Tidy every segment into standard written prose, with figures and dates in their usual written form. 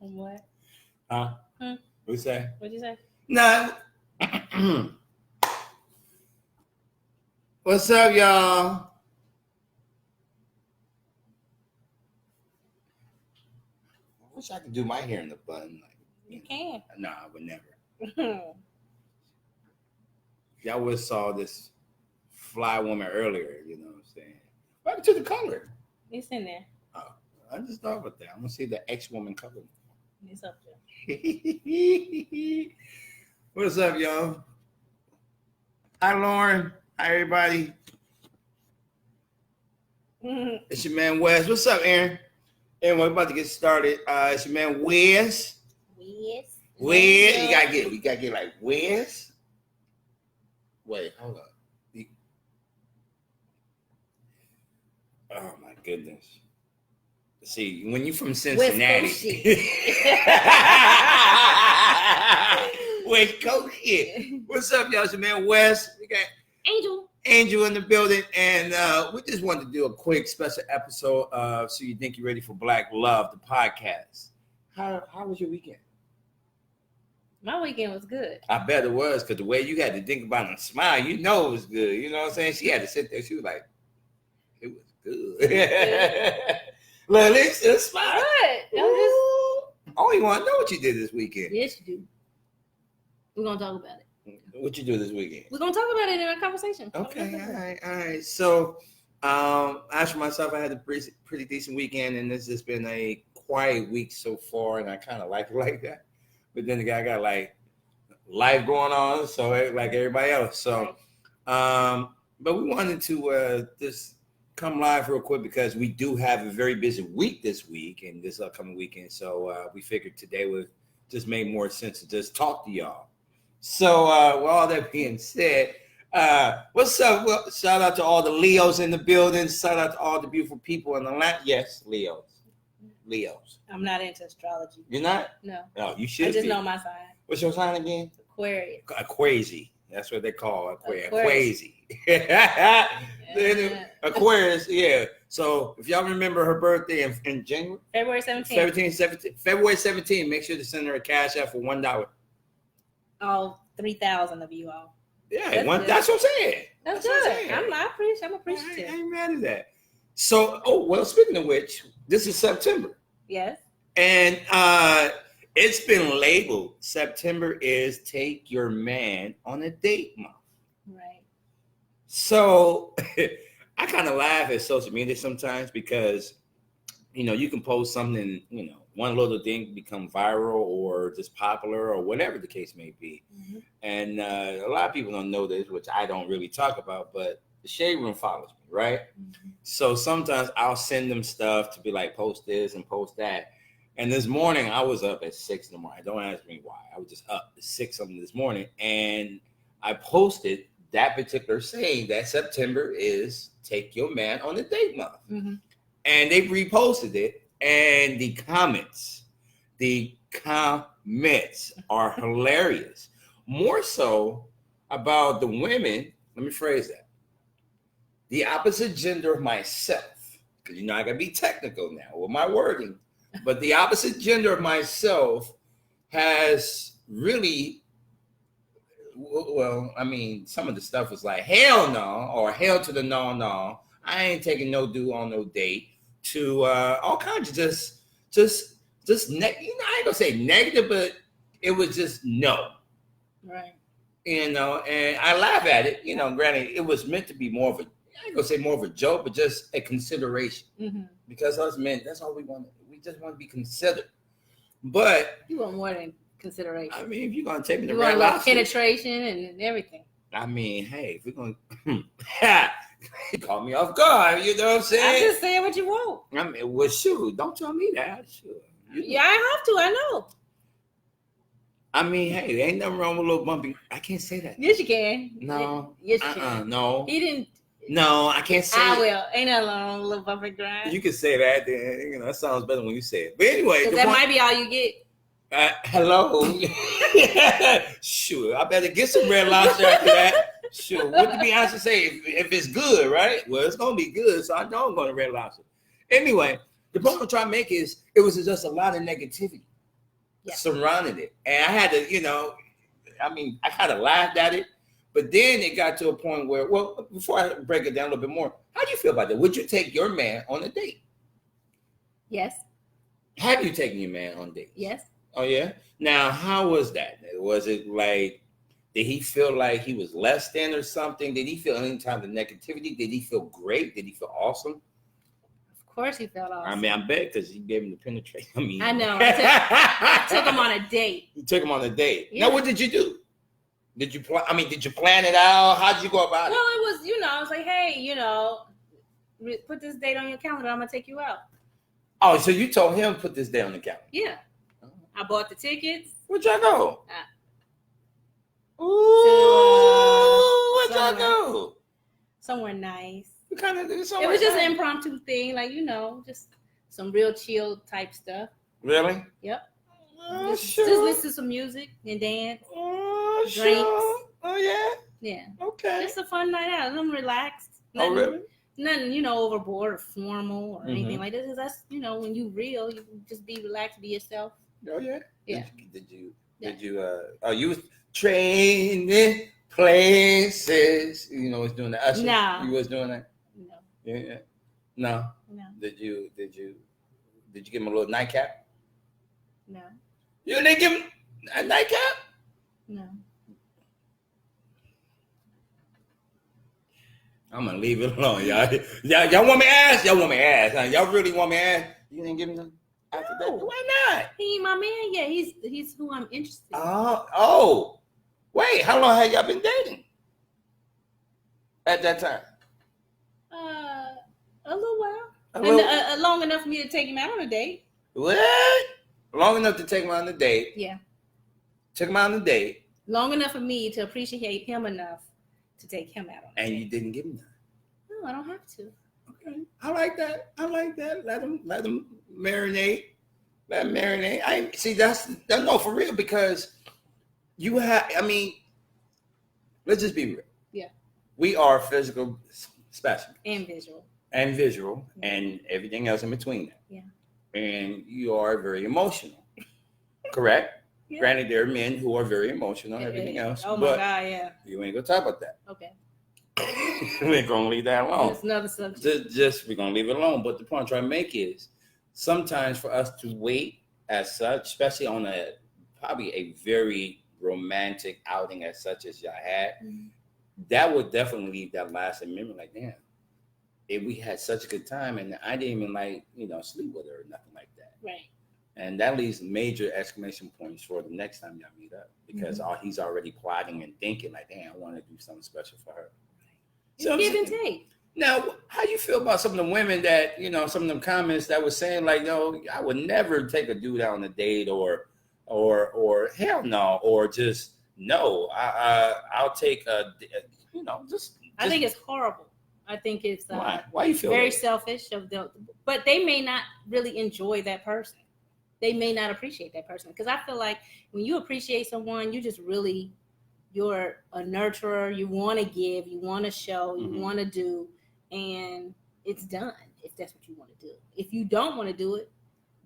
What? Huh? What you say? What'd you say? Nah. What's up, y'all? I wish I could do my hair in the bun. Like, you can. Nah, I would never. Y'all would have saw this fly woman earlier, you know what I'm saying? What happened to the color? It's in there. Oh, I just thought about that. I'm going to see the ex-woman color. It's up there. What's up, y'all? Hi, Lauren. Hi, everybody. It's your man, Wes. What's up, Aaron? Aaron, we're about to get started. It's your man, Wes. Wes. You gotta get like Wes. Wait, hold up. Oh my goodness. See, when you from Cincinnati. West Coast shit. What's up, y'all? It's your man Wes. We got Angel in the building, and we just wanted to do a quick special episode of So You Think You're Ready for Black Love, the podcast. How was your weekend? My weekend was good. I bet it was, because the way you had to think about it and smile, you know it was good. You know what I'm saying? She had to sit there. She was like, it was good. Look, let's smile. Good. I only want to know what you did this weekend. Yes, you do. We're going to talk about it. What you do this weekend? We're going to talk about it in our conversation. Okay, all right. So, as for myself, I had a pretty decent weekend, and this has been a quiet week so far, and I kind of like it like that. But then again, I got like life going on, so like everybody else. So, but we wanted to just come live real quick because we do have a very busy week this week and this upcoming weekend. So we figured today would just make more sense to just talk to y'all. So with all that being said, what's up? Well, shout out to all the Leos in the building. Shout out to all the beautiful people in the land. Yes, Leos. I'm not into astrology. You're not? No. Oh, you should. I just know my sign. What's your sign again? Aquarius. Aquasi. That's what they call Aquarius. Aquarius, yeah. So if y'all remember her birthday in January? February 17th. February 17th. Make sure to send her a cash out for $1. All 3,000 of you all. Yeah, that's what I'm saying. That's good. I'm appreciative. I ain't mad at that. So, speaking of which, this is September. Yes. And it's been labeled September is Take Your Man on a Date Month. Right. So I kind of laugh at social media sometimes because, you can post something, one little thing become viral or just popular or whatever the case may be. Mm-hmm. And a lot of people don't know this, which I don't really talk about, but the Shade Room follows me, right? Mm-hmm. So sometimes I'll send them stuff to be like, post this and post that. And this morning I was up at 6 a.m. Don't ask me why. I was just up at 6 a.m. this morning, and I posted that particular saying that September is Take Your Man on a Date Month. Mm-hmm. And they reposted it, and the comments are hilarious. More so about the women. Let me phrase that. The opposite gender of myself, because I gotta be technical now with my wording. But the opposite gender of myself has really, some of the stuff was like, hell no, or hell to the no. I ain't taking no dude on no date, to all kinds of just I ain't gonna say negative, but it was just no. Right. And I laugh at it, granted, it was meant to be more of a, I ain't gonna say more of a joke, but just a consideration. Mm-hmm. Because us men, that's all we want. We just want to be considered. But you want more than consideration. I mean, if you're gonna take me to you Red Lobster, penetration and everything. I mean, hey, if we're gonna call me off guard, you know what I'm saying? I'm just saying what you want. I mean, well, shoot, don't tell me that. Sure. Yeah, I have to. I know. I mean, hey, there ain't nothing wrong with a little bumping. I can't say that. Yes, you can. No. Yes, you can. No. He didn't. No, I can't say I will. Ain't nothing wrong with a little bumping grind. You can say that. Then that sounds better when you say it. But anyway, that might be all you get. Hello. Sure, I better get some Red Lobster after that. Sure. What did Beyonce say? If it's good, right? Well, it's gonna be good, so I know I'm going to Red Lobster. Anyway, The point I'm trying to make is it was just a lot of negativity surrounding it. And I had to, I kind of laughed at it. But then it got to a point where, well, before I break it down a little bit more, how do you feel about that? Would you take your man on a date? Yes. Have you taken your man on dates? Yes. Oh, yeah? Now, how was that? Was it like, did he feel like he was less than or something? Did he feel any type of negativity? Did he feel great? Did he feel awesome? Of course he felt awesome. I mean, I bet because he gave him the penetration. I know. I took him on a date. You took him on a date. Yeah. Now, what did you do? Did you plan it out? How did you go about it? Well, it was, I was like, hey, put this date on your calendar. I'm going to take you out. Oh, so you told him put this date on the calendar? Yeah. I bought the tickets. Where'd y'all go? Where'd y'all go? Somewhere nice. It was just an impromptu thing, like, just some real chill type stuff. Really? Yep. Just listen to some music and dance. Drinks. Sure. Oh, yeah? Yeah. Okay. Just a fun night out. I'm relaxed. Oh, really? Nothing, overboard or formal or anything like this. That's, when you real, you can just be relaxed, be yourself. Oh, yeah? Yeah. You was training places. Was doing the usher? No. You was doing that? No. Yeah. No. No. Did you give him a little nightcap? No. You didn't give him a nightcap? No. I'm gonna leave it alone, y'all. Y'all want me to ask? Y'all want me to ask? Huh? Y'all really want me to ask? You didn't give him none after that? Why not? He ain't my man yet. He's who I'm interested in. Oh. Wait, how long had y'all been dating? At that time? A little while. Long enough for me to take him out on a date. What? Long enough to take him on a date? Yeah. Took him out on a date. Long enough for me to appreciate him enough to take him out on a date. And you didn't give him none? No, I don't have to. Okay. I like that. Let him marinate. Let him marinate. I see that's no for real, because you have, let's just be real. Yeah. We are physical specimens. And visual. Yeah. And everything else in between that. Yeah. And you are very emotional. Correct? Yeah. Granted, there are men who are very emotional and everything else. Oh, my God, yeah. You ain't going to talk about that. Okay. We're going to leave that alone. That's another subject. We're going to leave it alone. But the point I'm trying to make is sometimes for us to wait as such, especially on probably a very romantic outing as such as y'all had, that would definitely leave that lasting memory. Like, damn, if we had such a good time and I didn't even sleep with her or nothing like that. Right. And that leaves major exclamation points for the next time y'all meet up, because he's already plotting and thinking like, damn, I want to do something special for her. So give and take. Now, how you feel about some of the women that, some of them comments that was saying like, no, I would never take a dude out on a date or hell no, or just no, I'll take just. I think it's horrible. I think it's why you feel very that? selfish of them, but they may not really enjoy that person. They may not appreciate that person, because I feel like when you appreciate someone, you're a nurturer. You want to give, you want to show, you want to do, and it's done if that's what you want to do. If you don't want to do it,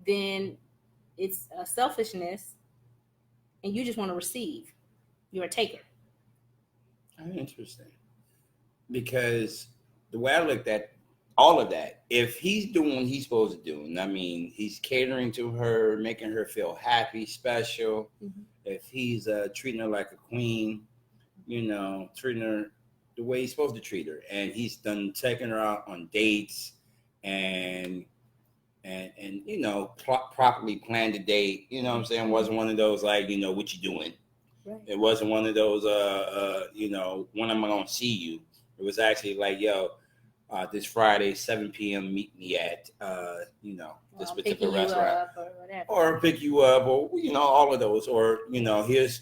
then it's selfishness, and you just want to receive. You're a taker. Interesting, because the way I looked at all of that, if he's doing what he's supposed to do, and he's catering to her, making her feel happy, special. If he's treating her like a queen, treating her the way he's supposed to treat her, and he's done taking her out on dates and properly planned the date. You know what I'm saying? It wasn't one of those like, what you doing? Right. It wasn't one of those when am I gonna see you? It was actually like, yo, this Friday, 7 p.m. meet me at this particular restaurant, or pick you up, or all of those, or here's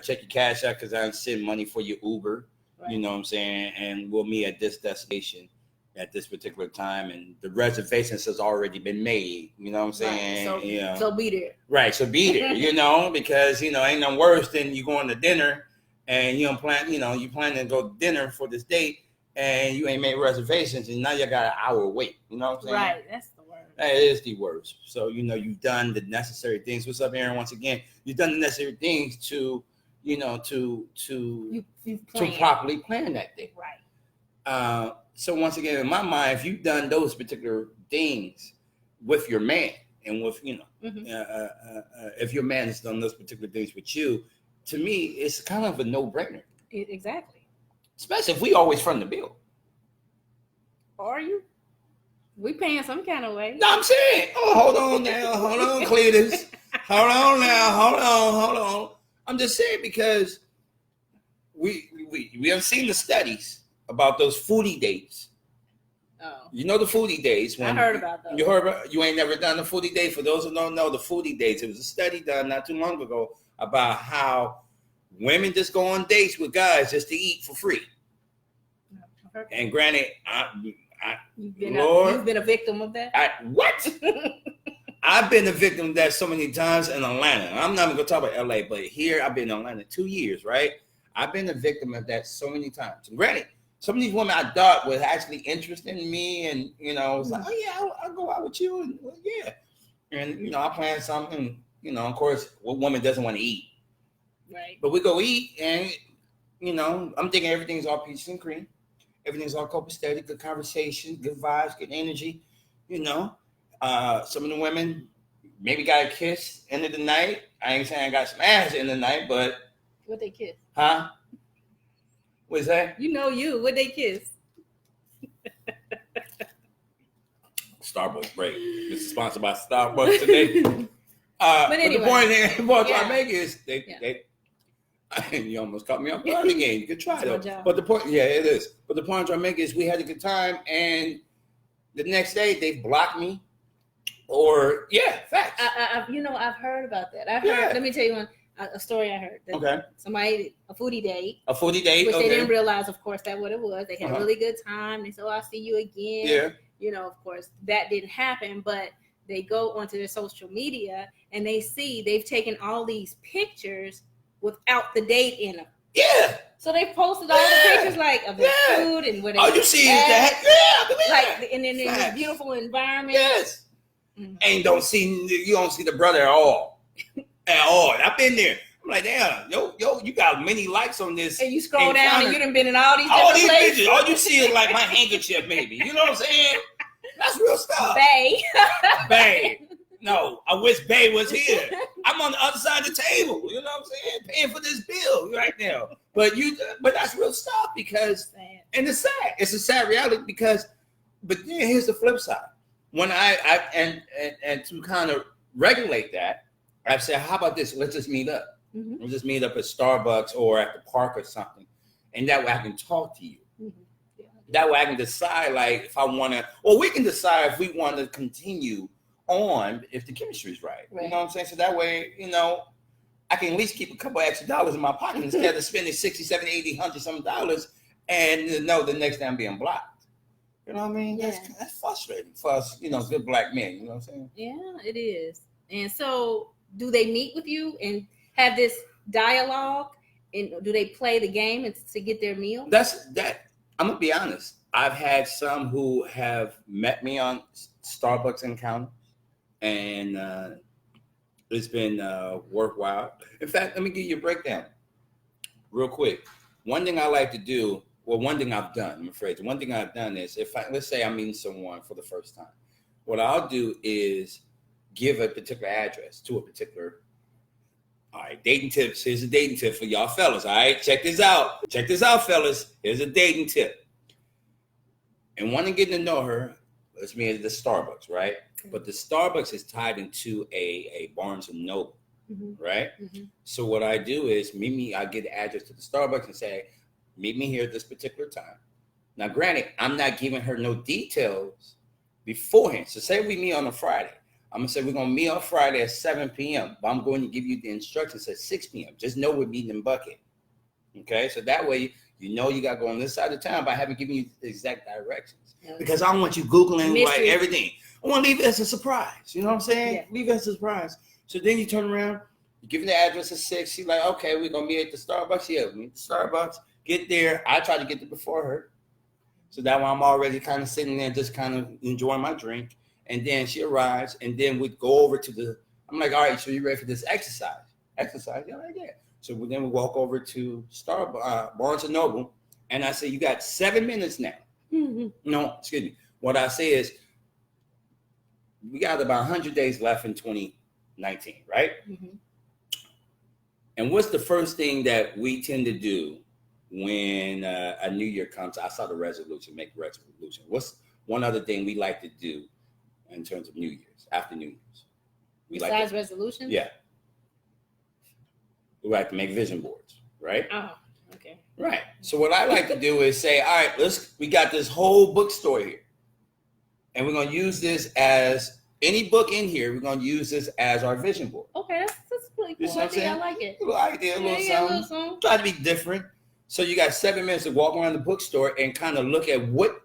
check your cash out because I'm sending money for your Uber. Right. You know what I'm saying? And we'll meet at this destination at this particular time, and the reservations has already been made. You know what I'm saying? Right. So be there. Right. So be there. Because ain't no worse than you going to dinner and you plan to go to dinner for this date, and you ain't made reservations, and now you got an hour wait. You know what I'm saying? Right. That's the word. That is the worst. So, you've done the necessary things. What's up, Aaron? Once again, you've done the necessary things to, to properly plan that day. Right. So once again, in my mind, if you've done those particular things with your man, and with if your man has done those particular things with you, to me, it's kind of a no-brainer. Exactly. Especially if we always front the bill. Are you? We paying some kind of way. No, I'm saying. Oh, hold on now. Hold on, Cletus. Hold on now. Hold on. I'm just saying because we have seen the studies about those foodie dates. Oh. You know the foodie days. I heard about those. You ain't never done the foodie day. For those who don't know, the foodie dates. It was a study done not too long ago about how women just go on dates with guys just to eat for free. And granted, you've been a victim of that. What? I've been a victim of that so many times in Atlanta. I'm not even gonna talk about LA, but here I've been in Atlanta 2 years, right? I've been a victim of that so many times. And granted, some of these women I thought was actually interested in me, and was like, oh yeah, I'll go out with you, and well, yeah, and I plan something. Of course, what woman doesn't want to eat? Right. But we go eat, and I'm thinking everything's all peaches and cream. Everything's all copacetic, good conversation, good vibes, good energy. Some of the women maybe got a kiss end of the night. I ain't saying I got some ass in the night, but what they kiss? Huh? What's that? What they kiss? Starbucks break. This is sponsored by Starbucks today. But anyway, the point I make is they you almost caught me off guard again. You could try though. But the point, it is. But the point I'm trying to make is we had a good time, and the next day they blocked me. Or facts. I've heard about that. Let me tell you a story I heard. Okay. Somebody a foodie date. Which okay. they didn't realize, of course, that what it was. They had a really good time. They said, "Oh, I'll see you again." Yeah. Of course, that didn't happen, but they go onto their social media and they see they've taken all these pictures without the date in them. Yeah. So they posted all the pictures of the food and what they you see is that. Yeah. And then in this beautiful environment. Yes. Mm-hmm. And you don't see the brother at all. I've been there. I'm like, damn, yo, you got many likes on this. And you scroll down and you done been in all these different places. Pictures. All you see is like my handkerchief, maybe. You know what I'm saying? That's real stuff. Bae. No, I wish Bae was here. I'm on the other side of the table. You know what I'm saying? Paying for this bill right now. But that's real stuff because, and it's sad. It's a sad reality because, but then here's the flip side. When I to kind of regulate that, I said, how about this? Let's just meet up. Mm-hmm. Let's just meet up at Starbucks or at the park or something. And that way I can talk to you. Mm-hmm. Yeah. That way I can decide if I want to, or we can decide if we want to continue on if the chemistry is right. You know what I'm saying? So that way, I can at least keep a couple extra dollars in my pocket instead of spending 60, 70, 80, 100 some dollars and know the next day I'm being blocked. You know what I mean? Yeah. That's frustrating for us, good black men. You know what I'm saying? Yeah, it is. And so do they meet with you and have this dialogue? And do they play the game to get their meal? That's that. I'm going to be honest. I've had some who have met me on Starbucks encounters, and it's been worthwhile. In fact, let me give you a breakdown real quick. One thing I like to do, one thing I've done, I'm afraid, one thing I've done is let's say I'm meeting someone for the first time, what I'll do is give a particular address to a particular, all right, dating tips. Here's a dating tip for y'all fellas. All right, check this out. Check this out, fellas. Here's a dating tip. And wanting to get to know her, let's meet at the Starbucks, right? Mm-hmm. But the Starbucks is tied into a Barnes and Noble, right? Mm-hmm. So what I do is I get the address to the Starbucks and say, meet me here at this particular time. Now, granted, I'm not giving her no details beforehand. So say we meet on a Friday. I'm going to say we're going to meet on Friday at 7 p.m., but I'm going to give you the instructions at 6 p.m. Just know we're meeting in Bucket. Okay? So that way, you got to go on this side of town, but I haven't given you the exact directions. Because I don't want you Googling everything. I want to leave it as a surprise. You know what I'm saying? Yeah. Leave it as a surprise. So then you turn around, you give me the address at 6. She's like, okay, we're going to meet at the Starbucks. Yeah, we meet at the Starbucks. Get there. I try to get there before her. So that way I'm already kind of sitting there just kind of enjoying my drink. And then she arrives, and then we go over to the. I'm like, all right, so you ready for this exercise? Exercise? Yeah, like, yeah. So then we walk over to Barnes and Noble, and I say, you got 7 minutes now. Mm-hmm. No, excuse me. What I say is, we got about 100 days left in 2019, right? Mm-hmm. And what's the first thing that we tend to do when a new year comes? I saw the resolution, make a resolution. What's one other thing we like to do in terms of New Year's, after New Year's? Besides resolutions? Yeah. We like to make vision boards, right? Oh, okay. Right. So what I like to do is say, all right, we got this whole bookstore here. And we're going to use this as, any book in here, we're going to use this as our vision board. Okay, that's really cool. I like it. A little idea, a little something. Try to be different. So you got 7 minutes to walk around the bookstore and kind of look at what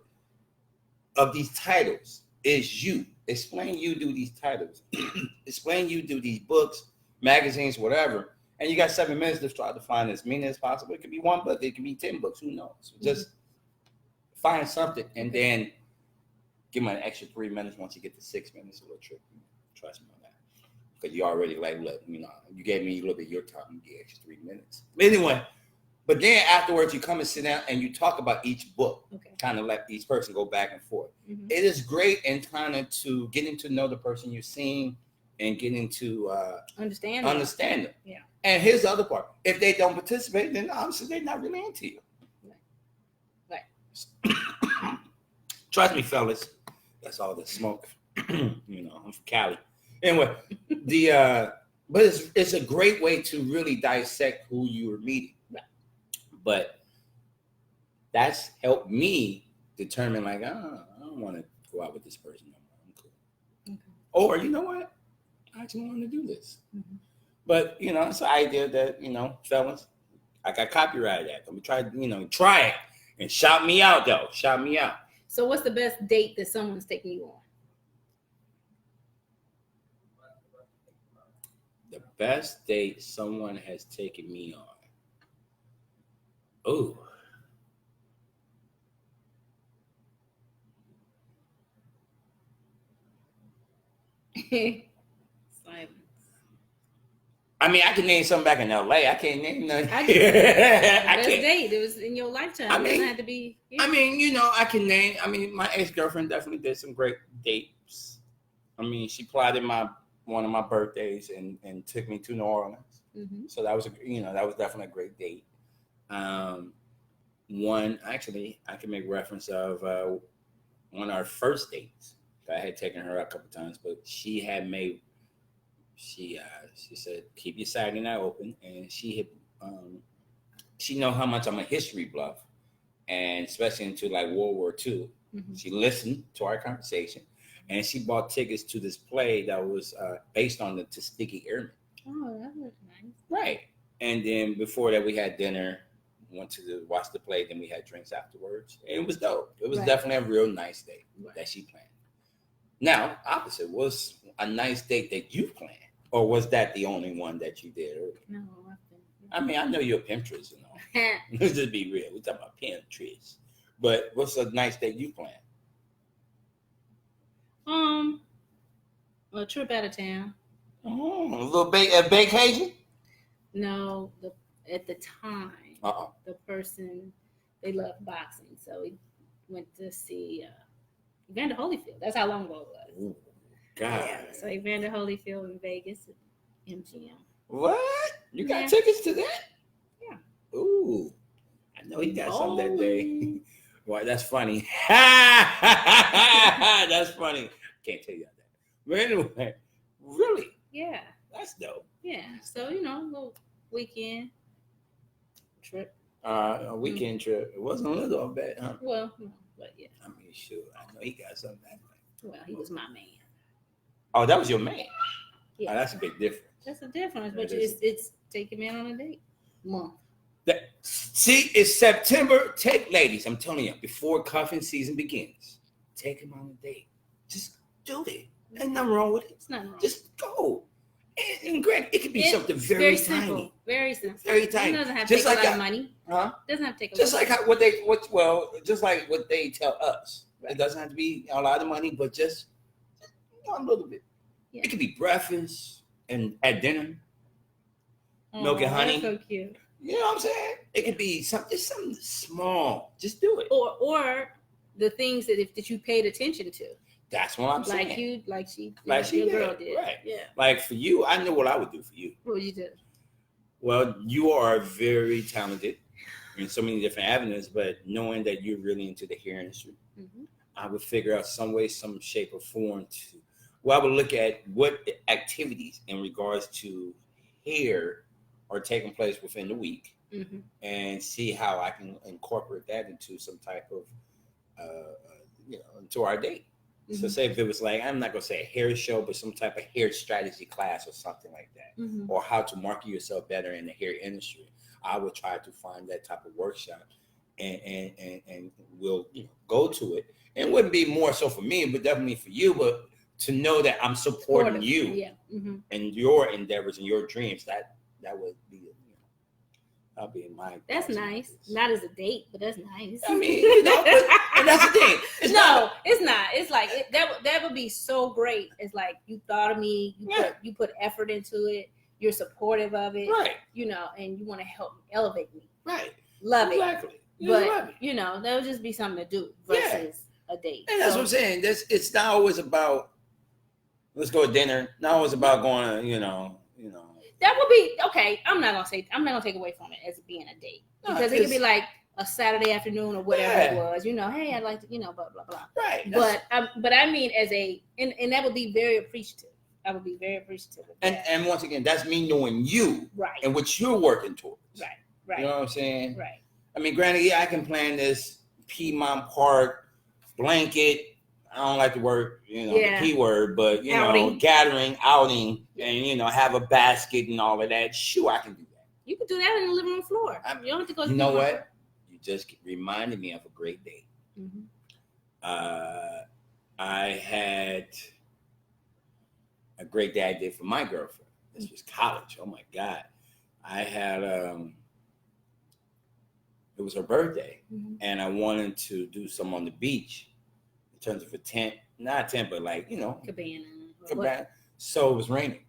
of these titles is you. Explain you do these titles. Explain you do these books, magazines, whatever. And you got 7 minutes to try to find as many as possible. It could be one book. It could be 10 books. Who knows? So just find something and then give them an extra 3 minutes once you get to 6 minutes. A little tricky. Trust me on that. Because you already look, you gave me a little bit of your time. You get extra 3 minutes. But anyway, but then afterwards, you come and sit down and you talk about each book. Okay. Kind of let each person go back and forth. Mm-hmm. It is great in kind of to getting to know the person you're seeing and getting to understand them. Yeah. And here's the other part. If they don't participate, then obviously they're not really into you. Right. Trust me, fellas. That's all the smoke. I'm from Cali. Anyway, but it's a great way to really dissect who you are meeting. Right. But that's helped me determine, like, I don't want to go out with this person no more. I'm cool. Okay. Or you know what? I actually want to do this. Mm-hmm. But it's an idea that fellas, I got copyrighted that. Let me try it and shout me out though. Shout me out. So what's the best date that someone's taking you on? The best date someone has taken me on. Oh. Silence. I mean, I can name something back in LA. I can't name nothing. Best date. It was in your lifetime. It doesn't have to be. Yeah. I mean, I can name. I mean, my ex-girlfriend definitely did some great dates. I mean, she plotted one of my birthdays and took me to New Orleans. Mm-hmm. So that was definitely a great date. One actually, I can make reference of one of our first dates. I had taken her a couple times, but she had made. She said, keep your Saturday night open. And she know how much I'm a history buff, and especially into like World War II. Mm-hmm. She listened to our conversation, and she bought tickets to this play that was based on the Tuskegee Airmen. Oh, that was nice. Right. And then before that, we had dinner, went to watch the play, then we had drinks afterwards. And it was dope. It was definitely a real nice date that she planned. Now, opposite, was a nice date that you planned. Or was that the only one that you did? No, I mean, I know you're a Pinterest, Let's just be real. We're talking about Pinterest. But what's a nice date you plan? A trip out of town. Oh, a little vacation? No, at the time, the person, they loved boxing, so we went to see Evander Holyfield. That's how long ago it was. Ooh. God. Yeah, so Evander Holyfield in Vegas at MGM. What? You got tickets to that? Yeah. Ooh. I know he got some that day. Boy, that's funny. That's funny. Can't tell you that. But anyway, really? Yeah. That's dope. Yeah. So, a little weekend trip. A weekend trip. It wasn't a little bad, huh? Well, no, but yeah. I mean, sure. I know he got something that way. Well, he was my man. Oh, that was your man. Yeah. Oh, that's a big difference. That's a difference, but it's taking me on a date month. See, it's September. Ladies, I'm telling you, before cuffing season begins, take him on a date. Just do it. There's nothing wrong with it. It's nothing wrong. Just go. And granted, it could be something very tiny. Simple. Very simple. Very tiny. It doesn't have to take a lot of money. Huh? It doesn't have to take a just lot like of money. Just like what they tell us. Right. It doesn't have to be a lot of money, but just a little bit. Yeah. It could be breakfast and at dinner, milk and honey. That's so cute. You know what I'm saying? It could be something small. Just do it. Or the things that you paid attention to. That's what I'm saying. Like she your girl did. Right. Yeah. Like for you, I know what I would do for you. What would you do? Well, you are very talented in so many different avenues, but knowing that you're really into the hair industry, I would figure out some way, some shape or form to. Well, I would look at what activities in regards to hair are taking place within the week, and see how I can incorporate that into some type of, into our date. So say if it was like, I'm not going to say a hair show, but some type of hair strategy class or something like that, or how to market yourself better in the hair industry, I would try to find that type of workshop and we'll go to it. And it wouldn't be more so for me, but definitely for you, but to know that I'm supporting you and your endeavors and your dreams, that would be I'll be in my. That's nice. Not as a date, but that's nice. I mean, and that's the thing. It's not. It's like that would be so great. It's like you thought of me. You put effort into it. You're supportive of it. Right. And you want to help elevate me. Right. Love exactly. it. But that would just be something to do versus a date. And that's what I'm saying. It's not always about let's go to dinner. Not always about going to That would be okay. I'm not gonna take away from it as being a date because it could be like a Saturday afternoon or whatever it was. Hey, I'd like to, blah blah blah. Right. But I mean, and that would be very appreciative. I would be very appreciative of that. And once again, that's me knowing you, right, and what you're working towards. Right. You know what I'm saying? Right. I mean, granted, I can plan this Piedmont Park blanket. I don't like the word, the P word, but gathering, outing, and have a basket and all of that. Sure, I can do that. You can do that on the living room floor. You don't have to go. You know what? You just reminded me of a great day. I had a great day I did for my girlfriend. This was college. Oh my God! I had it was her birthday, and I wanted to do some on the beach. In terms of a tent, not a tent, but like, cabana. So it was raining.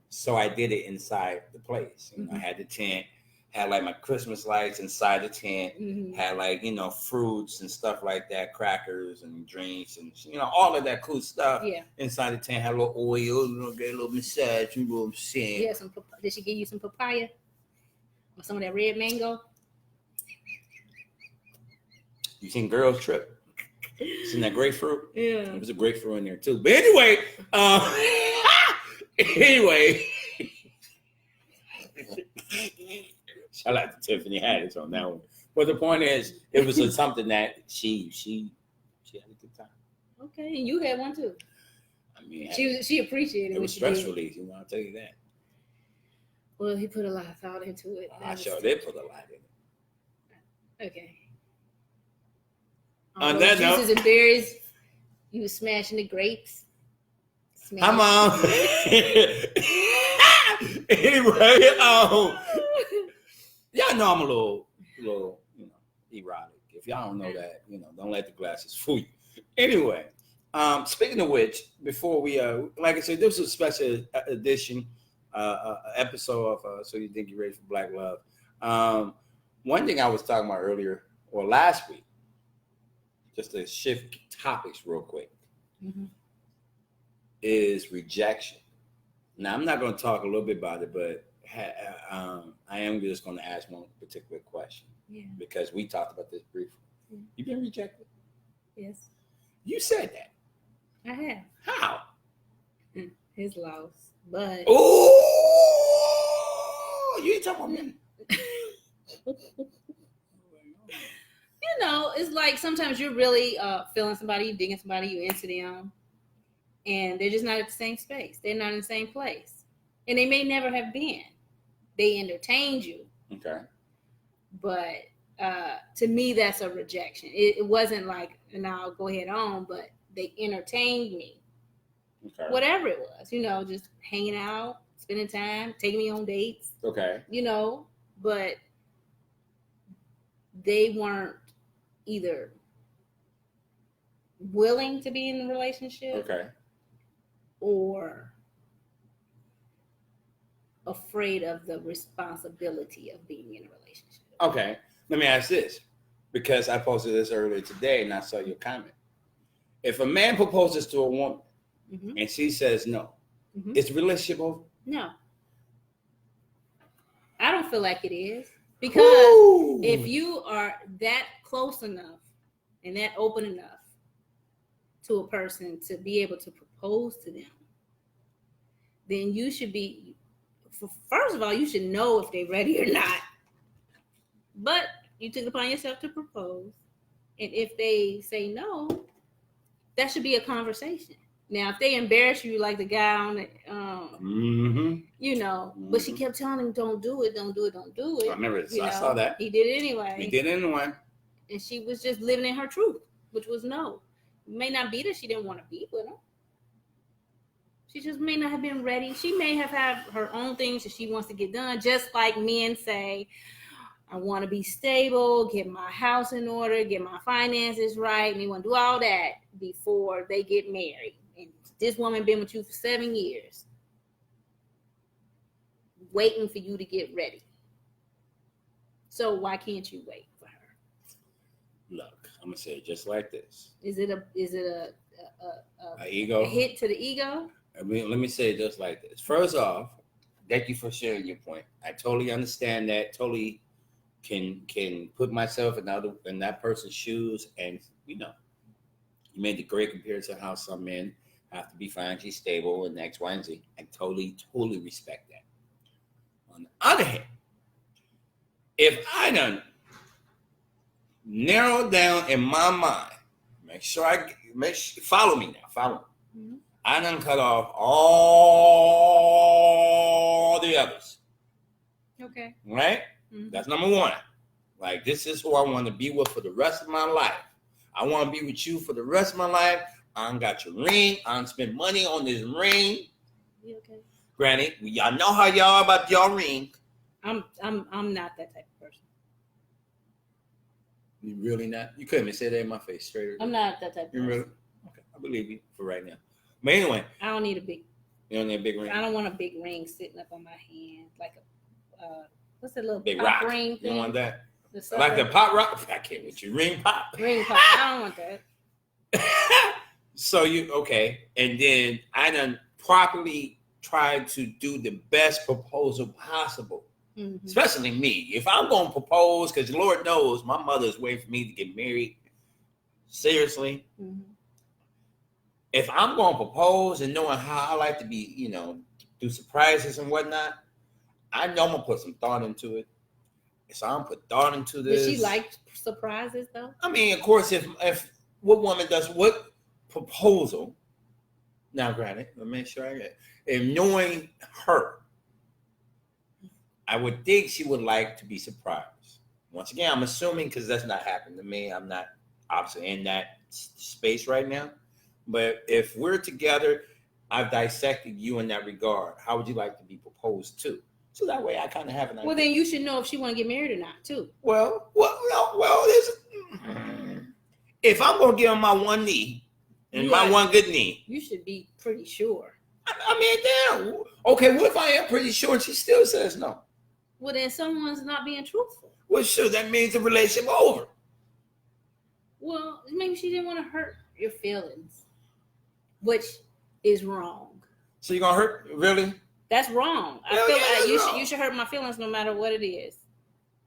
So I did it inside the place. I had the tent, had like my Christmas lights inside the tent, had like, fruits and stuff like that, crackers and drinks and, all of that cool stuff inside the tent. Had a little oil, get a little massage, a little sand. Yeah, did she give you some papaya or some of that red mango? You seen Girls Trip? Isn't that grapefruit? Yeah. There was a grapefruit in there too. But anyway, shout out to Tiffany Haddish on that one. But the point is, it was something that she had a good time. Okay, and you had one too. I mean, she appreciated it. It was stress relief, I'll tell you that. Well, he put a lot of thought into it. I sure did put a lot in it. Okay. On that note, juices and berries. You was smashing the grapes. Come on. Anyway, y'all know I'm a little, erotic. If y'all don't know that, don't let the glasses fool you. Anyway, speaking of which, before we, like I said, this was a special edition episode of So You Think You're Ready for Black Love. One thing I was talking about earlier or last week, just to shift topics real quick, is rejection. Now, I'm not going to talk a little bit about it, but I am just going to ask one particular question because we talked about this briefly. You've been rejected? Yes. You said that. I have. How? His loss, but... Oh! You ain't talking about me. It's like sometimes you're really feeling somebody, you digging somebody, you into them, and they're just not at the same space. They're not in the same place. And they may never have been. They entertained you. Okay. But to me, that's a rejection. It wasn't like, now I'll go ahead on, but they entertained me. Okay. Whatever it was, just hanging out, spending time, taking me on dates. Okay. But they weren't either willing to be in the relationship. Okay. or afraid of the responsibility of being in a relationship. Okay, let me ask this, because I posted this earlier today and I saw your comment. If a man proposes to a woman and she says no, is the relationship over? No. I don't feel like it is. Because if you are that close enough and that open enough to a person to be able to propose to them, then you should be, first of all, you should know if they're ready or not. But you took it upon yourself to propose. And if they say no, that should be a conversation. Now, if they embarrass you like the guy on it, you know, but she kept telling him, don't do it, don't do it, don't do it. I remember this. I saw that. He did it anyway. He did it anyway. And she was just living in her truth, which was no. It may not be that she didn't want to be with him. She just may not have been ready. She may have had her own things that she wants to get done, just like men say, I want to be stable, get my house in order, get my finances right, and they want to do all that before they get married. And this woman been with you for 7 years, waiting for you to get ready. So why can't you wait for her? Look, I'm gonna say it just like this. Is it a ego? A hit to the ego? I mean, let me say it just like this. First off, thank you for sharing your point. I totally understand that. Totally can put myself in that person's shoes, and you made the great comparison how some men have to be financially stable and X, Y, and Z. I totally respect that. On the other hand, if I done narrow down in my mind, follow me now, follow me. Mm-hmm. I done cut off all the others. Okay. Right? Mm-hmm. That's number one. Like, this is who I want to be with for the rest of my life. I want to be with you for the rest of my life. I done got your ring. I done spent money on this ring. You okay? Granny, y'all know how y'all are about y'all ring. I'm not that type of person. You really not? You couldn't even say that in my face straight. I'm not that type of person. You really? Okay, I believe you for right now. But anyway, I don't need a big. You don't need a big ring. I don't want a big ring sitting up on my hand like a what's that little big pop rock ring thing? You want that? Like the pop rock? I can't with you. Ring pop. Ring pop. I don't want that. So okay, and then I done properly tried to do the best proposal possible. Mm-hmm. Especially me. If I'm going to propose, because Lord knows my mother's waiting for me to get married. Seriously. Mm-hmm. If I'm going to propose and knowing how I like to be, do surprises and whatnot, I know I'm going to put some thought into it. So I'm put thought into this. Does she like surprises though? I mean, of course, if what woman does what proposal, now granted, let me make sure I get it. If knowing her, I would think she would like to be surprised. Once again, I'm assuming because that's not happening to me. I'm not obviously in that space right now. But if we're together, I've dissected you in that regard. How would you like to be proposed to? So that way I kind of have an idea. Well, then you should know if she want to get married or not, too. Well, if I'm going to give on my one knee and one good knee. You should be pretty sure. I mean, damn. Okay, what if I am pretty sure and she still says no? Well, then someone's not being truthful. Well, sure, that means the relationship over. Well, maybe she didn't want to hurt your feelings, which is wrong. So you're going to hurt? Really? That's wrong. I feel like you should hurt my feelings no matter what it is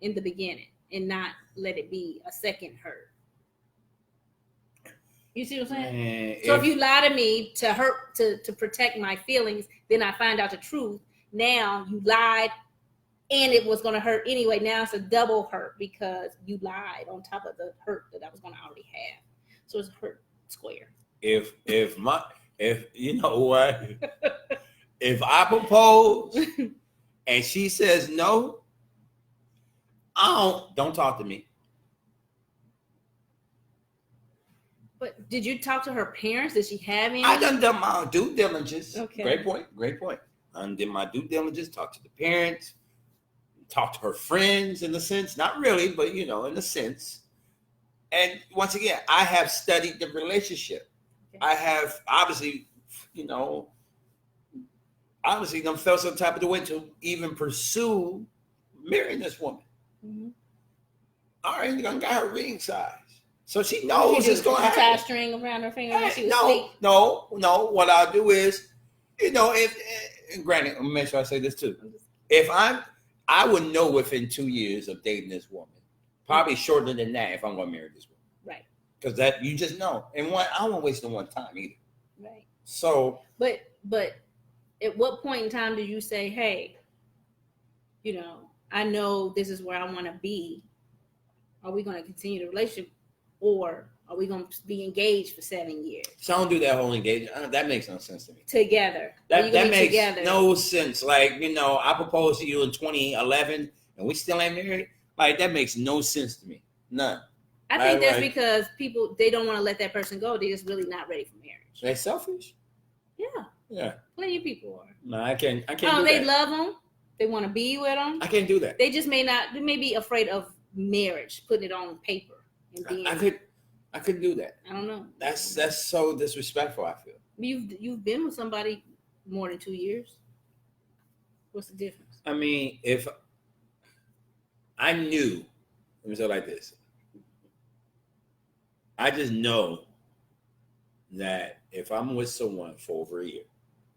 in the beginning and not let it be a second hurt. You see what I'm saying? So if you lie to me to hurt, to protect my feelings, then I find out the truth. Now you lied and it was going to hurt anyway. Now it's a double hurt because you lied on top of the hurt that I was going to already have. So it's a hurt square. If you know what, if I propose and she says no, don't talk to me. But did you talk to her parents? Did she have any? I done my due diligence. Okay. Great point. I did my due diligence, talk to the parents, talk to her friends in a sense. Not really, but in a sense. And once again, I have studied the relationship. Okay. I have obviously, honestly done felt some type of the way to even pursue marrying this woman. Mm-hmm. I already done got her ring size. So she What knows you it's do? going to Tie a happen. string around her finger when she was No, asleep. no. What I'll do is, if and granted, I'm gonna make sure I say this too. If I would know within 2 years of dating this woman, probably shorter than that if I'm going to marry this woman. Right. Because that you just know, and one I won't waste no one time either. Right. So, but at what point in time do you say, hey, I know this is where I want to be? Are we going to continue the relationship, or are we going to be engaged for 7 years? So I don't do that whole engagement. That makes no sense to me. Together. That makes no sense. Like, I proposed to you in 2011 and we still ain't married. Like, that makes no sense to me. None. I think that's because people, they don't want to let that person go. They're just really not ready for marriage. They're selfish? Yeah. Yeah. Plenty of people are. No, I can't do they that. love them. They want to be with them. I can't do that. They just they may be afraid of marriage, putting it on paper. And being, I couldn't do that. I don't know. That's so disrespectful, I feel. You've been with somebody more than 2 years. What's the difference? I mean, if I knew, let me say it like this. I just know that if I'm with someone for over a year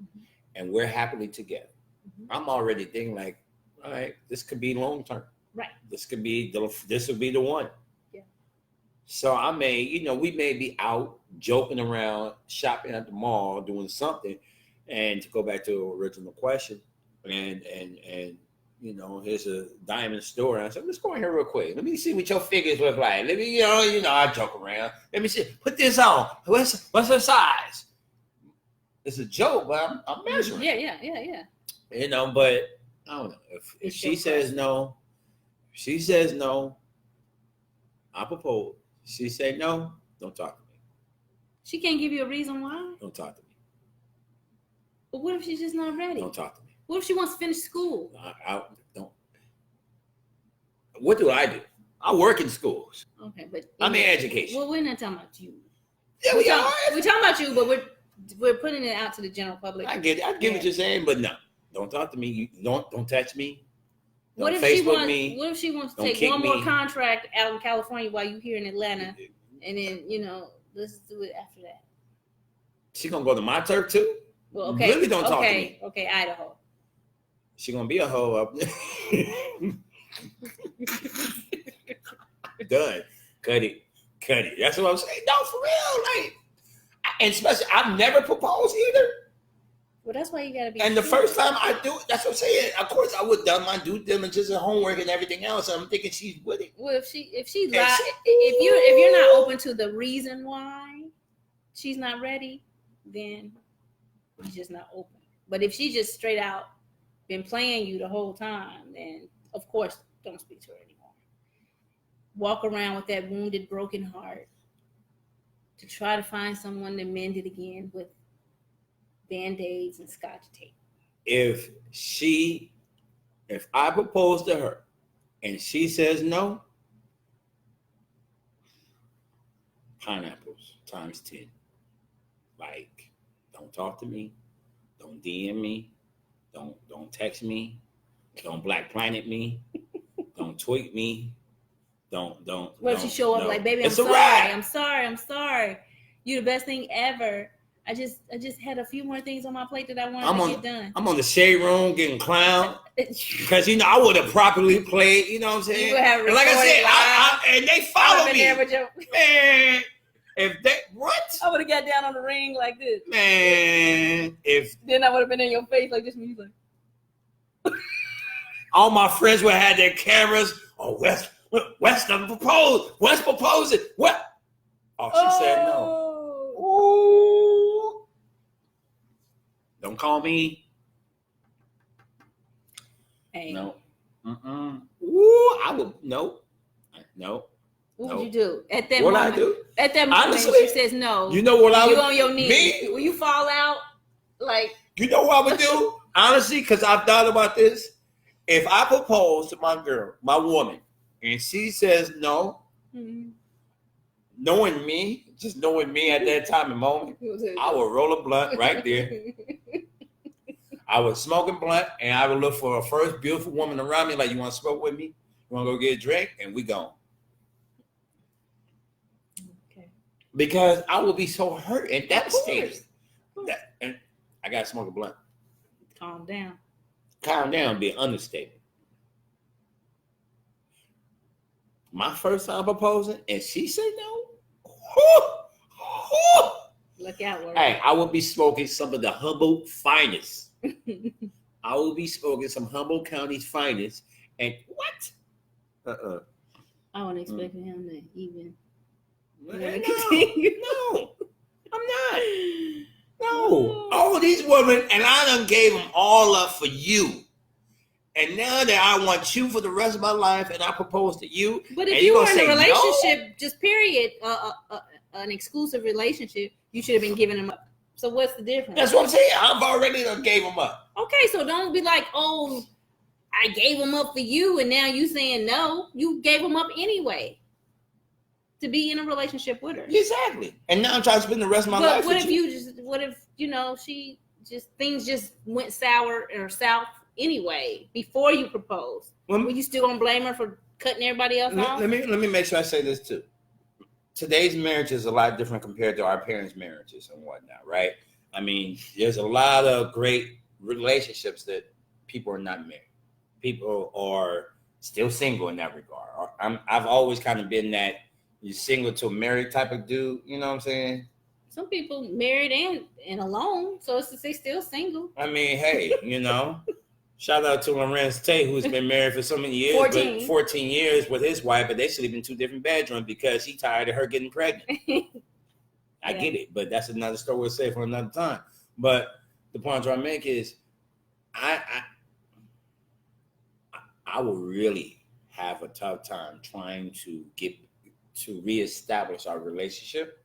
mm-hmm. and we're happily together, mm-hmm. I'm already thinking like, all right, this could be long term. Right. This will be the one. Yeah. So I may, we may be out joking around, shopping at the mall, doing something, and to go back to the original question, and here's a diamond store, and I said, let's go in here real quick. Let me see what your figures look like. Let me, I joke around. Let me see. Put this on. What's her size? It's a joke, but I'm measuring. Yeah. But I don't know if she says no. She says no. I propose. She said no. Don't talk to me. She can't give you a reason why. Don't talk to me. But what if she's just not ready? Don't talk to me. What if she wants to finish school? I don't. What do? I work in schools. Okay, but I'm in education. Well, we're not talking about you. Yeah, we are. We're talking about you, but we're putting it out to the general public. I get it. I get what you're saying, but no, don't talk to me. You don't touch me. What if she wants to take one more contract out in California while you're here in Atlanta, and then let's do it after that. She gonna go to my turf too? Well, okay. Really don't talk to me. Okay, Idaho. She gonna be a hoe up there. Done. Cut it. That's what I'm saying. No, for real. Like, and especially, I've never proposed either. Well, that's why you gotta be. And the first time I do it, that's what I'm saying. Of course, I would have done my due diligence and homework and everything else. And I'm thinking she's with it. Well, if she lied, if you're not open to the reason why she's not ready, then you're just not open. But if she just straight out been playing you the whole time, then of course don't speak to her anymore. Walk around with that wounded, broken heart to try to find someone to mend it again with Band-Aids and Scotch tape. If I propose to her and she says no, pineapples times 10. Like, don't talk to me, don't DM me, don't text me, don't Black Planet me, don't tweet me, don't. What if she show up like, baby, I'm sorry. You the best thing ever. I just had a few more things on my plate that I wanted to get done. I'm on the shade room getting clowned because I would have properly played. You know what I'm saying? You have and like I said, and they follow me. Man, if they what? I would have got down on the ring like this. Man, then I would have been in your face like this. And you like, all my friends would have had their cameras. Oh, West done proposed. West proposing. What? Oh, she said no. Ooh. Don't call me. Hey. No. Ooh, I would no. What would you do at that what moment? I do? At that moment, honestly, she says no. You know what I would? You on your knees? Me? Will you fall out? Like, you know what I would do? Honestly, because I've thought about this. If I propose to my girl, my woman, and she says no, mm-hmm. knowing me at that time and moment, I will roll a blunt right there. I would smoke a blunt, and I would look for a first beautiful woman around me. Like, you want to smoke with me? You want to go get a drink? And we gone. Okay. Because I would be so hurt and devastated. Of course. And I got to smoke a blunt. Calm down. Calm down, be an understatement. My first time proposing, and she said no. Look out, world. Hey, I would be smoking some of the Humboldt finest. I will be smoking some Humboldt County's finest. And what? I wasn't expecting him to even. No, I'm not. No. All these women, and I done gave them all up for you. And now that I want you for the rest of my life, and I propose to you. But if you were in a relationship, just period, an exclusive relationship, you should have been giving them up. So what's the difference? That's what I'm saying. I've already done gave them up. Okay, so don't be like, oh, I gave them up for you, and now you saying no. You gave them up anyway to be in a relationship with her. Exactly. And now I'm trying to spend the rest of my life what with if you. What if, she just, things just went sour or south anyway before you proposed? Were you still gonna blame her for cutting everybody else off? Let me make sure I say this too. Today's marriage is a lot different compared to our parents' marriages and whatnot, right? I mean, there's a lot of great relationships that people are not married. People are still single in that regard. I've always kind of been that you single to a married type of dude. You know what I'm saying? Some people married and alone, so it's to say still single. I mean, hey, shout out to Lorenz Tate, who's been married for so many years, 14 years with his wife, but they sleep in 2 different bedrooms because he tired of her getting pregnant. I get it, but that's another story we'll say for another time. But the point I'm trying to make is, I will really have a tough time trying to reestablish our relationship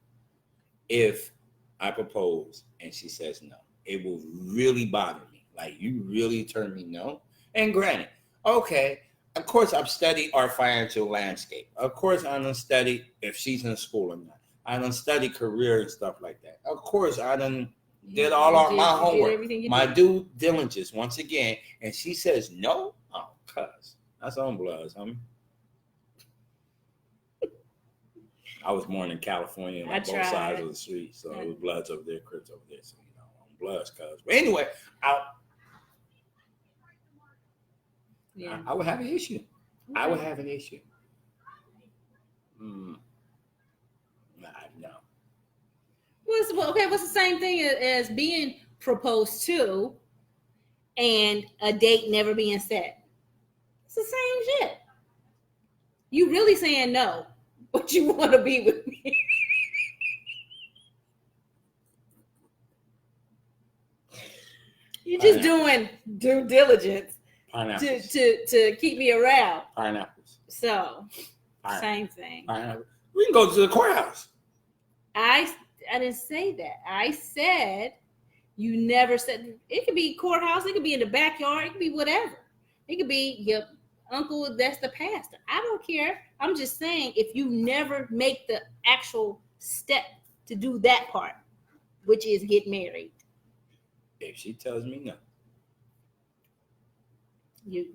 if I propose and she says no. It will really bother me. Like, you really turn me no? And granted, okay, of course I've studied our financial landscape. Of course I done studied if she's in school or not. I done studied career and stuff like that. Of course I done did my homework, my due diligence once again. And she says no? Oh, cuz. That's on Bloods, homie. I was born in California, like both sides of the street. So it was Bloods over there, Crips over there. So, on Bloods, cuz. But anyway, I would have an issue. Okay. I would have an issue. No. What's the same thing as being proposed to and a date never being set? It's the same shit. You really saying no, but you want to be with me. You're just doing due diligence to keep me around. Pineapples. So, same thing. Pineapples. We can go to the courthouse. I didn't say that. I said you never said. It could be courthouse. It could be in the backyard. It could be whatever. It could be your uncle that's the pastor. I don't care. I'm just saying, if you never make the actual step to do that part, which is get married. If she tells me no. You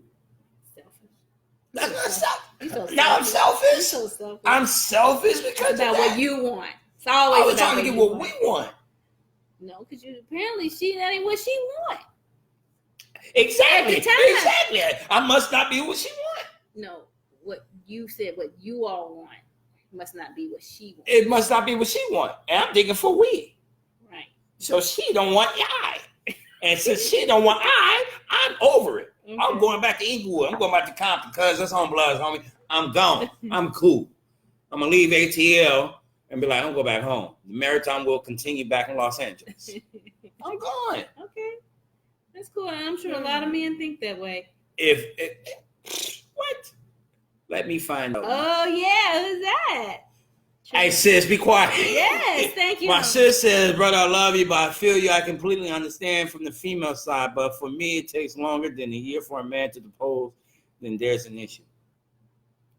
selfish. That's not selfish. Now I'm selfish. You're so selfish. I'm selfish because about what you want. It's always I was trying to get what we want. No, because apparently that ain't what she want. Exactly. Exactly. I must not be what she want. No, what you said, what you all want, must not be what she wants. It must not be what she want, and I'm thinking for we. Right. So she don't want I, and since she don't want I'm over it. Okay. I'm going back to Inglewood. I'm going back to Compton, cuz that's on Bloods, homie. I'm gone. I'm cool. I'm gonna leave ATL and be like, I'm gonna go back home. The maritime will continue back in Los Angeles. I'm gone. Okay. That's cool. I'm sure a lot of men think that way. What? Let me find out. Oh, yeah. Who's that? Hey, sis, be quiet. Yes, thank you. My sis says, brother, I love you, but I feel you. I completely understand from the female side, but for me, it takes longer than a year for a man to propose, then there's an issue.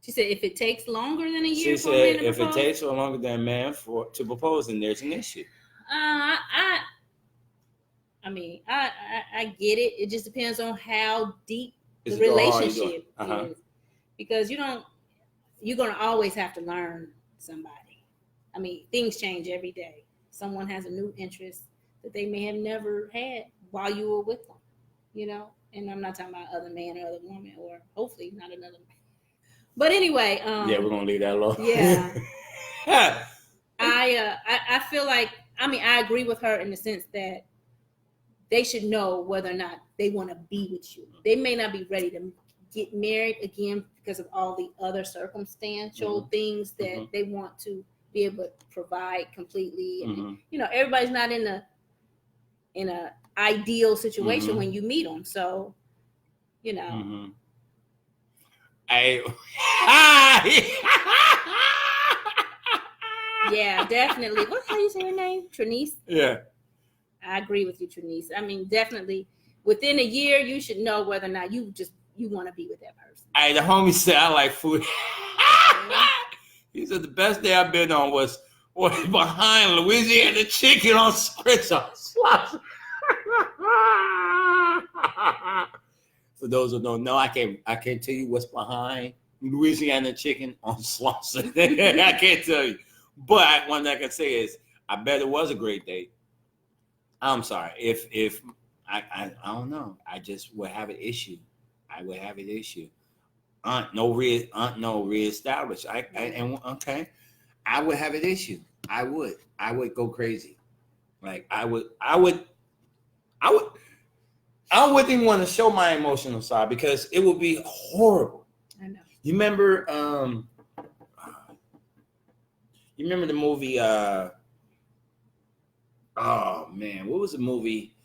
She said, if it takes longer than a year for a man to propose? If it takes longer than a man to propose, then there's an issue. I mean, I get it. It just depends on how deep Is the it go hard? You doing? relationship is, because you're gonna always have to learn somebody. I mean, things change every day. Someone has a new interest that they may have never had while you were with them, you know. And I'm not talking about other man or other woman, or hopefully not another man. But anyway, Yeah, we're gonna leave that alone. Yeah. I feel like, I mean, I agree with her in the sense that they should know whether or not they want to be with you. They may not be ready to get married again because of all the other circumstantial things that they want to be able to provide completely. And you know, everybody's not in a ideal situation when you meet them. So, you know. Yeah, definitely. How do you say her name? Trinice? Yeah. I agree with you, Trinice. I mean, definitely within a year, you should know whether or not you want to be with that person. Hey, the homie said, I like food. He said the best day I've been on was behind Louisiana chicken on scratch-offs. For those who don't know, I can't tell you what's behind Louisiana chicken on Slauson. I can't tell you. But one thing I can say is, I bet it was a great date. I'm sorry. If I don't know. I just would have an issue. I would have an issue. Aunt no reestablished. Okay. I would have an issue. I would go crazy. Like I wouldn't even want to show my emotional side because it would be horrible. I know. You remember the movie oh man, what was the movie?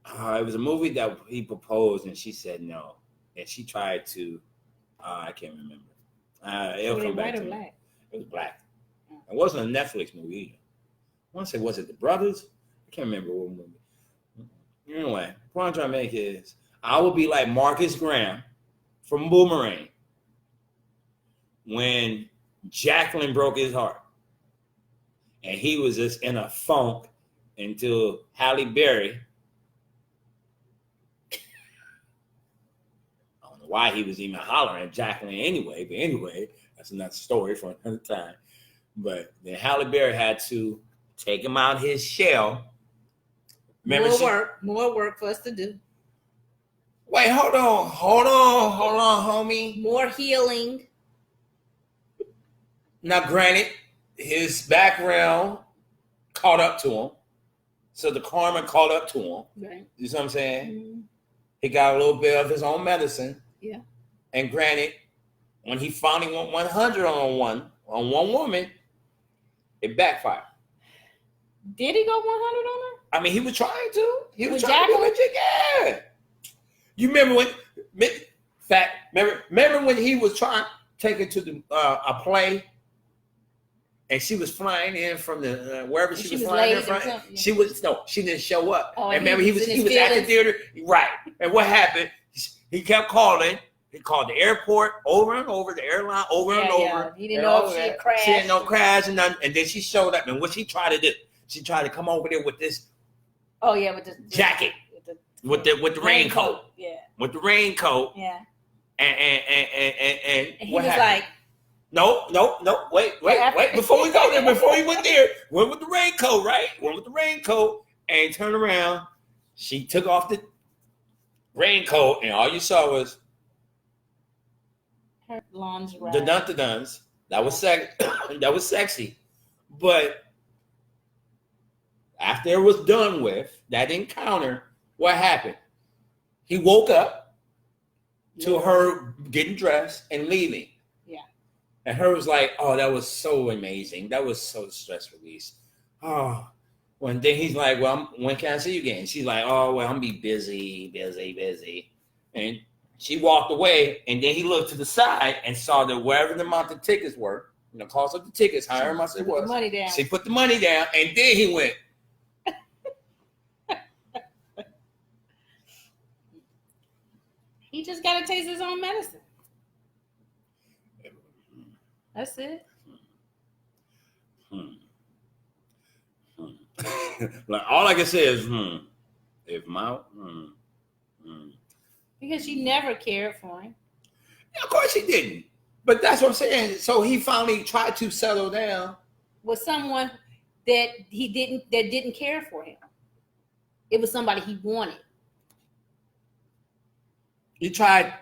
It was a movie that he proposed and she said no. And she tried to I can't remember. It'll come back to me. Black? It was black. It wasn't a Netflix movie either. I want to say, was it The Brothers? I can't remember what movie. Anyway, the point I'm trying to make is I would be like Marcus Graham from Boomerang when Jacqueline broke his heart. And he was just in a funk until Halle Berry. I don't know why he was even hollering at Jacqueline anyway, but anyway, that's another story for another time. But then Halle Berry had to take him out his shell. Remember more work for us to do. Wait, hold on, homie. More healing. Now, granted, his background caught up to him. So the karma caught up to him. Right. You see what I'm saying? Mm-hmm. He got a little bit of his own medicine. Yeah. And granted, when he finally went 100 on one woman, it backfired. Did he go 100 on her? I mean, he was trying to. He was With trying Jacqueline? to be legit. Yeah. You remember when he was trying to take her to a play, and she was flying in from the wherever she was flying in from. Yeah. She didn't show up. Oh, and remember, he was at the theater, right? And what happened? He kept calling. He called the airport over and over, the airline over and over. Yeah. He didn't know if she had crashed. She didn't know crash and nothing. And then she showed up. And what she tried to do? She tried to come over there with this. Oh yeah, with the jacket, with the raincoat. Yeah. With the raincoat. Yeah. And he was happened? Like, no, wait. Before we go there, before he went there, went with the raincoat, right? Went with the raincoat and turned around. She took off the raincoat, and all you saw was her lingerie. The dun-da-duns. That was that was sexy. But after it was done with that encounter, what happened? He woke up to her getting dressed and leaving. Yeah. And her was like, oh, that was so amazing. That was so stress release. Oh. When then he's like, well, when can I see you again? She's like, oh, well, I'm be busy. And she walked away, and then he looked to the side and saw that wherever the amount of tickets were, cost of the tickets, however much it was. Money down. She put the money down, and then he went. He just got to taste his own medicine. That's it. Like all I can say is If my, Because she never cared for him. Yeah, of course he didn't. But that's what I'm saying. So he finally tried to settle down with someone that didn't care for him. It was somebody he wanted. He tried.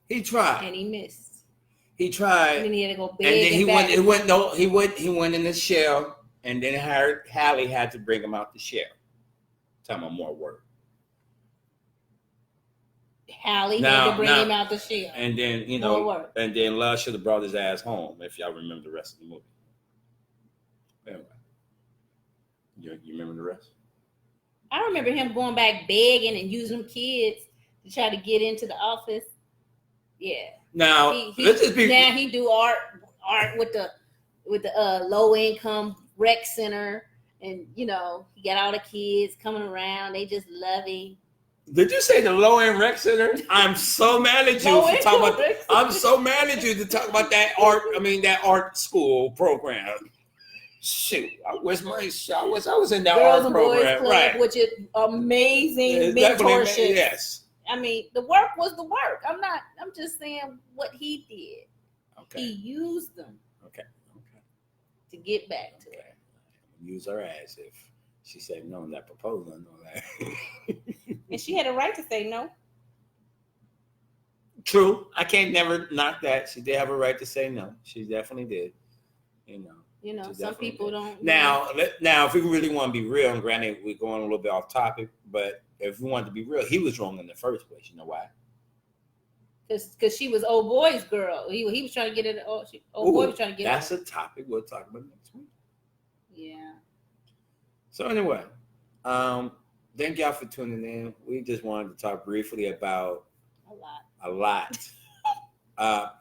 And he missed. He tried. And then he had to go big. And then he went in the shell, and then Hallie had to bring him out the shell. Tell him more work. Hallie had to bring him out the shell. And then, and then Love should have brought his ass home, if y'all remember the rest of the movie. Anyway. You remember the rest? I remember him going back begging and using them kids to try to get into the office. Yeah. Now he do art with the low income rec center, and he got all the kids coming around. They just love him. Did you say the low end rec center? I'm so mad at you for talking about. I'm so mad at you to talk about that art. I mean that art school program. Shoot, I was in that Girls art and program, Boys Club, right? Which is amazing mentorship. Yes. I mean, the work was the work. I'm just saying what he did. Okay. He used them. Okay. To get back to her. Use her ass if she said no in that proposal and all that. And she had a right to say no. True. I can't never knock that. She did have a right to say no. She definitely did. Some people don't. Now, if we really want to be real, and granted, we're going a little bit off topic, but if we want to be real, he was wrong in the first place. You know why? Because she was old boy's girl. He was trying to get it. Old boy was trying to get it. That's a topic we'll talk about next week. Yeah. So anyway, thank y'all for tuning in. We just wanted to talk briefly about a lot. But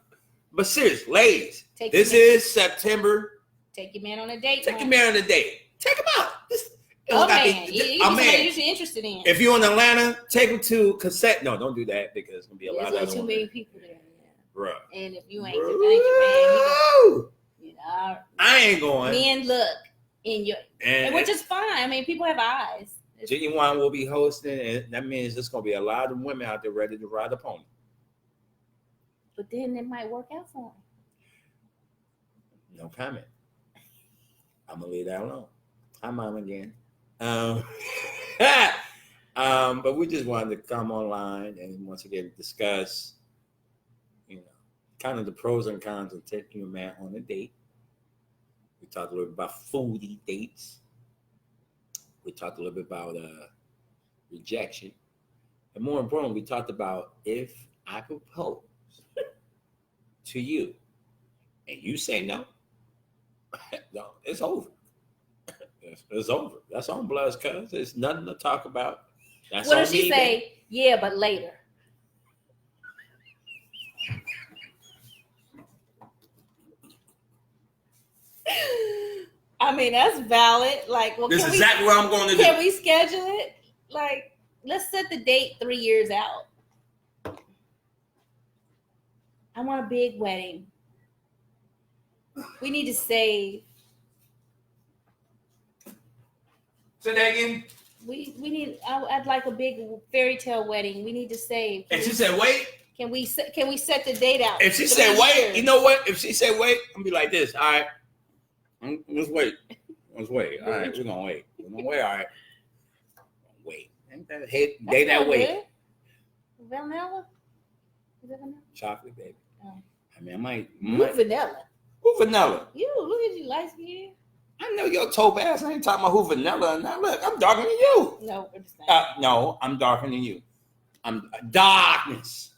seriously, ladies, this is September. Take your man on a date. Take your man on a date. Take him out. He's interested in. If you're in Atlanta, take him to Cassette. No, don't do that because it's gonna be a lot of other too many people there. Bro. And if you ain't your man, I ain't going. Men look in your, and which is fine. I mean, people have eyes. Genuine will be hosting, and that means there's gonna be a lot of women out there ready to ride the pony. But then it might work out for him. No comment. I'm gonna leave that alone. Hi, Mom again. But we just wanted to come online and once again discuss, kind of the pros and cons of taking a man on a date. We talked a little bit about foodie dates. We talked a little bit about rejection, and more importantly, we talked about if I propose to you and you say no, no, it's over. It's over. That's on Bloods, cuz there's nothing to talk about. That's what does she say? Yeah, but later. I mean, that's valid. Like, well, this is exactly what I'm going to do. Can we schedule it? Like, let's set the date 3 years out. I want a big wedding. We need to save. Say that again. We need. I'd like a big fairy tale wedding. We need to save. And she said, "Wait." Can we set the date out? If she said, "Wait," you know what? If she said, "Wait," I'm gonna be like this. All right, let's wait. Let's wait. All right, we're gonna wait. We're gonna wait. All right, wait. Ain't that hate? Day that wait. Vanilla. Is it vanilla? Chocolate, baby. Oh. I mean, I might. Vanilla. Who vanilla? You look at you, light skin. I know your toe ass. I ain't talking about who vanilla. Now look, I'm darker than you. No, no, I'm darker than you. I'm darkness.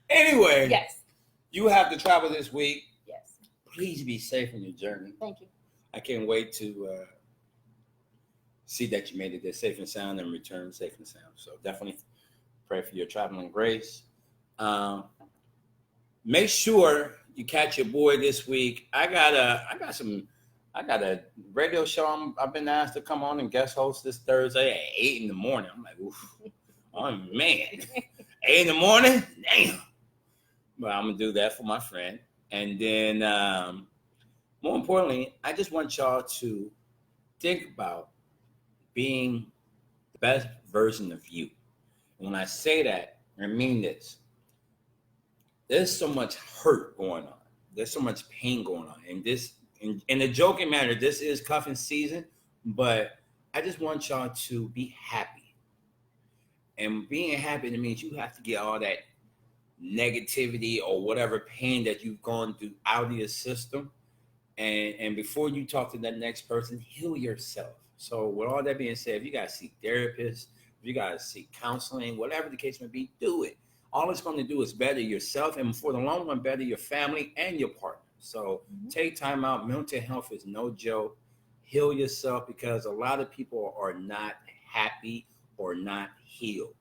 Anyway, yes, you have to travel this week. Yes, please be safe on your journey. Thank you. I can't wait to see that you made it there safe and sound and return safe and sound. So definitely pray for your traveling grace. Make sure you catch your boy this week. I got a radio show I've been asked to come on and guest host this Thursday at 8 in the morning. I'm like, oof. Oh man. 8 in the morning? Damn. But I'm gonna do that for my friend. And then more importantly, I just want y'all to think about being the best version of you. And when I say that, I mean this. There's so much hurt going on. There's so much pain going on. And this, in a joking manner, this is cuffing season, but I just want y'all to be happy. And being happy means you have to get all that negativity or whatever pain that you've gone through out of your system. And before you talk to that next person, heal yourself. So with all that being said, if you got to seek therapists, if you got to seek counseling, whatever the case may be, do it. All it's going to do is better yourself, and for the long run, better your family and your partner. So take time out. Mental health is no joke. Heal yourself, because a lot of people are not happy or not healed.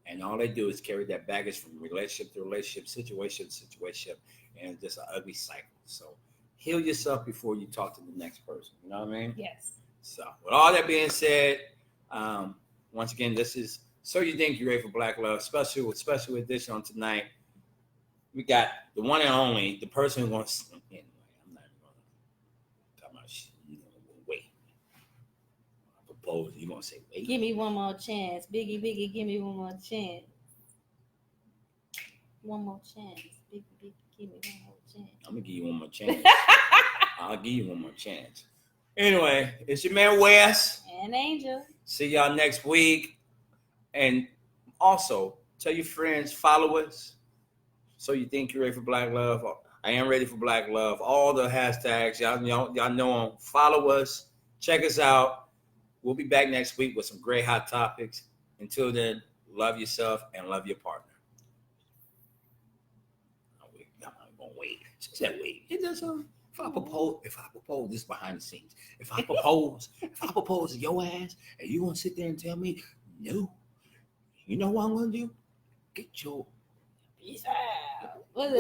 And all they do is carry that baggage from relationship to relationship, situation to situation, and just an ugly cycle. So heal yourself before you talk to the next person. You know what I mean? Yes. So with all that being said, once again, this is So You Think You're Ready for Black Love, special edition on tonight. We got the one and only, the person who wants. Anyway, I'm not going to talk about shit. You know, wait. I propose. You gonna say wait? Give me one more chance, Biggie, Biggie. Give me one more chance. One more chance, Biggie, Biggie. Give me one more chance. I'm gonna give you one more chance. I'll give you one more chance. Anyway, it's your man Wes and Angel. See y'all next week. And also tell your friends, follow us. So You Think You're Ready for Black Love. I am ready for Black Love. All the hashtags, y'all know them. Follow us. Check us out. We'll be back next week with some great hot topics. Until then, love yourself and love your partner. I'm gonna wait. She said wait. It does something. If I propose, this is behind the scenes. If I propose to your ass, and you gonna sit there and tell me no, you know what I'm gonna do? Get your peace out. What?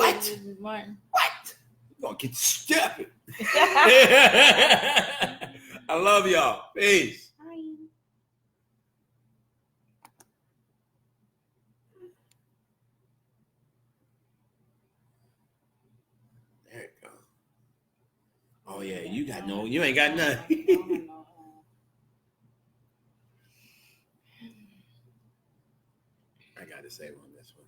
Martin? What? You're gonna get stepping. I love y'all. Peace. Bye. There it goes. Oh yeah, you ain't got nothing. I gotta say on this one.